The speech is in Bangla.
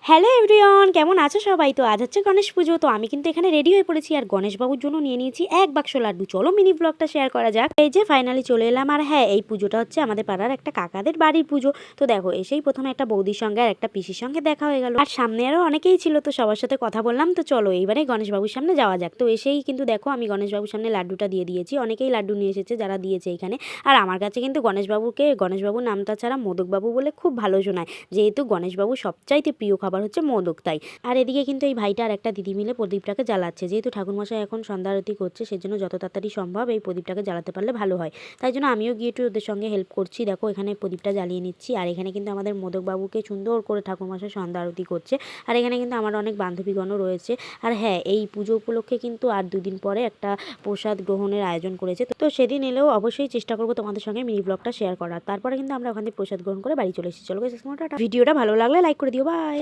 হ্যালো এভরিওয়ান, কেমন আছো সবাই? তো আজ হচ্ছে গণেশ পুজো। তো আমি কিন্তু এখানে রেডি হয়ে পড়েছি আর গণেশবাবুর জন্য নিয়ে নিয়েছি এক বাক্স লাড্ডু। চলো মিনি ব্লগটা শেয়ার করা যাক। এই যে ফাইনালি চলে এলাম। আর হ্যাঁ, এই পুজোটা হচ্ছে আমাদের পাড়ার একটা কাকাদের বাড়ির পুজো। তো দেখো, এসেই প্রথমে একটা বৌদির সঙ্গে আর একটা পিসির সঙ্গে দেখা হয়ে গেল। আর সামনে আরও অনেকেই ছিল, তো সবার সাথে কথা বললাম। তো চলো এইবারে গণেশবাবুর সামনে যাওয়া যাক। তো এসেই কিন্তু দেখো, আমি গণেশবাবুর সামনে লাড্ডুটা দিয়ে দিয়েছি। অনেকেই লাড্ডু নিয়ে এসেছে যারা দিয়েছে এখানে। আর আমার কাছে কিন্তু গণেশবাবুর নামটা ছাড়া মোদকবাবু বলে খুব ভালো শোনায়, যেহেতু গণেশবাবুর সবচাইতে প্রিয় খাবার হচ্ছে মোদক। তাই আর এদিকে কিন্তু এই ভাইটা আর একটা দিদি মিলে প্রদীপটাকে জ্বালাচ্ছে। যেহেতু ঠাকুরমশাই এখন সন্ধ্যা আরতি করছে, সেজন্য যত তাড়াতাড়ি সম্ভব এই প্রদীপটাকে জ্বালাতে পারলে ভালো হয়। তাই জন্য আমিও গিয়ে একটু ওদের সঙ্গে হেল্প করছি। দেখো, এখানে প্রদীপটা জ্বালিয়ে নিচ্ছি। আর এখানে কিন্তু আমাদের মোদকবাবুকে সুন্দর করে ঠাকুরমশাই সন্ধ্যা আরতি করছে। আর এখানে কিন্তু আমার অনেক বান্ধবীগণও রয়েছে। আর হ্যাঁ, এই পুজো উপলক্ষে কিন্তু আর দুদিন পরে একটা প্রসাদ গ্রহণের আয়োজন করেছে। তো সেদিন এলেও অবশ্যই চেষ্টা করবো তোমাদের সঙ্গে মিনি ব্লগটা শেয়ার করার। তারপরে কিন্তু আমরা ওখান থেকে প্রসাদ গ্রহণ করে বাড়ি চলে এসেছি। চলো, ভিডিওটা ভালো লাগলে লাইক করে দিও। বাই।